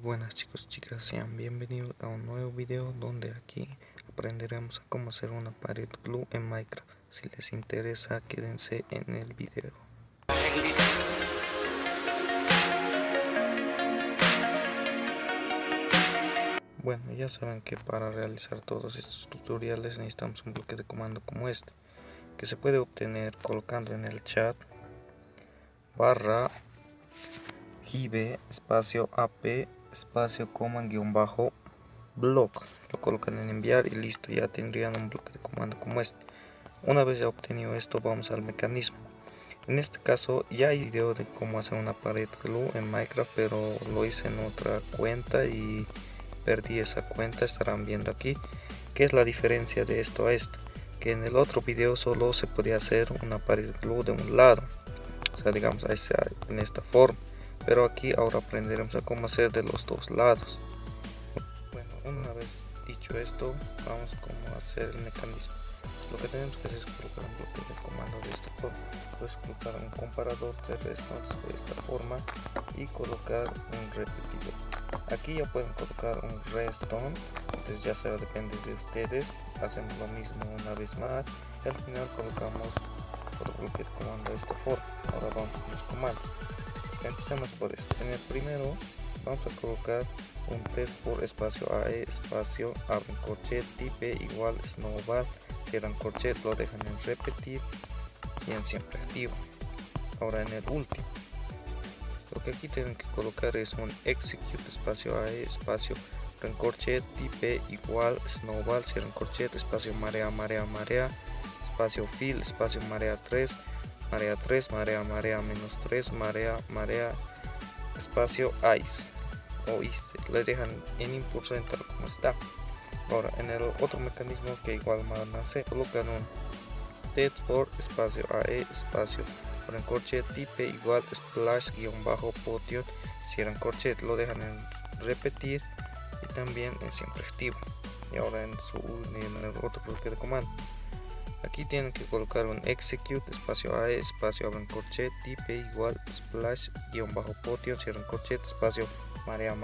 Buenas chicos, chicas, sean bienvenidos a un nuevo video donde aquí aprenderemos a cómo hacer una pared glue en Minecraft. Si les interesa, quédense en el video. Bueno, ya saben que para realizar todos estos tutoriales necesitamos un bloque de comando como este, que se puede obtener colocando en el chat barra jive espacio ap espacio command block. Lo colocan en enviar y listo, ya tendrían un bloque de comando como este. Una vez ya obtenido esto, vamos al mecanismo. En este caso ya hay video de cómo hacer una pared glue en Minecraft, pero lo hice en otra cuenta y perdí esa cuenta. Estarán viendo aquí qué es la diferencia de esto a esto, que en el otro video solo se podía hacer una pared glue de un lado, o sea, digamos en esta forma, pero aquí ahora aprenderemos a cómo hacer de los dos lados. Bueno, una vez dicho esto, vamos a cómo hacer el mecanismo. Lo que tenemos que hacer es colocar un bloque de comando de esta forma. Puedes colocar un comparador de redstones de esta forma y colocar un repetidor. Aquí ya pueden colocar un redstone, entonces ya será, depende de ustedes. Hacemos lo mismo una vez más y al final colocamos otro bloque de comando de esta forma. Ahora vamos con los comandos. Empecemos por esto. En el primero vamos a colocar un test por espacio AE espacio abren corchet type igual snowball, cierran corchet, lo dejan en repetir y en siempre activo. Ahora en el último, lo que aquí tienen que colocar es un execute espacio AE espacio abren corchet type igual snowball, cierran corchet, espacio marea espacio fill espacio marea 3 marea menos 3 marea espacio ice o le dejan en impulso tal como está. Ahora en el otro mecanismo que igual van a hacer, colocan un text for espacio AE espacio abren corchet type igual splash potion, cierran corchet, lo dejan en repetir y también en siempre activo. Y ahora en el otro bloque de comando, aquí tienen que colocar un execute espacio AE espacio abren corchet type igual splash potion, cierran corchet, espacio marea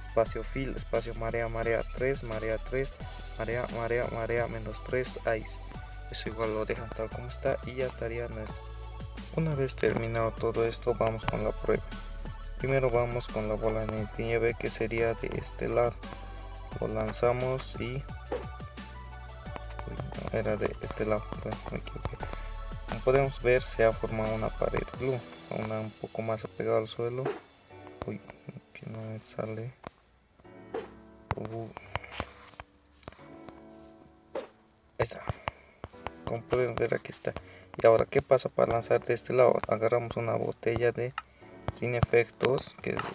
espacio fill espacio marea 3 marea menos 3 ice. Eso igual lo dejan tal como está y ya estaría nuestro. Una vez terminado todo esto, vamos con la prueba. Primero vamos con la bola de nieve, que sería de este lado. Lo lanzamos y era de este lado, me equivoqué. Como podemos ver, se ha formado una pared glue, un poco más apegado al suelo. Uy, que no me sale. Ahí está. Como pueden ver, aquí está. Y ahora, ¿qué pasa para lanzar de este lado? Agarramos una botella de sin efectos, que es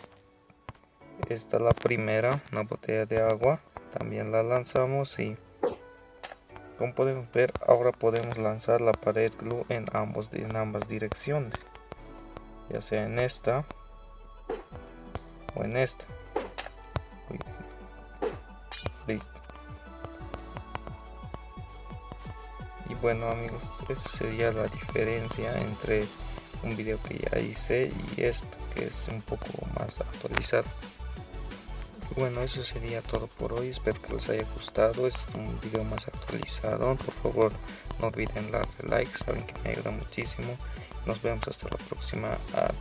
esta la primera, una botella de agua. También la lanzamos y como podemos ver, ahora podemos lanzar la pared glue en ambas direcciones, ya sea en esta o en esta. Listo. Y bueno amigos, esa sería la diferencia entre un video que ya hice y esto, que es un poco más actualizado. Y bueno, eso sería todo por hoy. Espero que les haya gustado. Es un video más actualizado. Por favor, no olviden darle like, saben que me ayuda muchísimo. Nos vemos hasta la próxima. Adiós.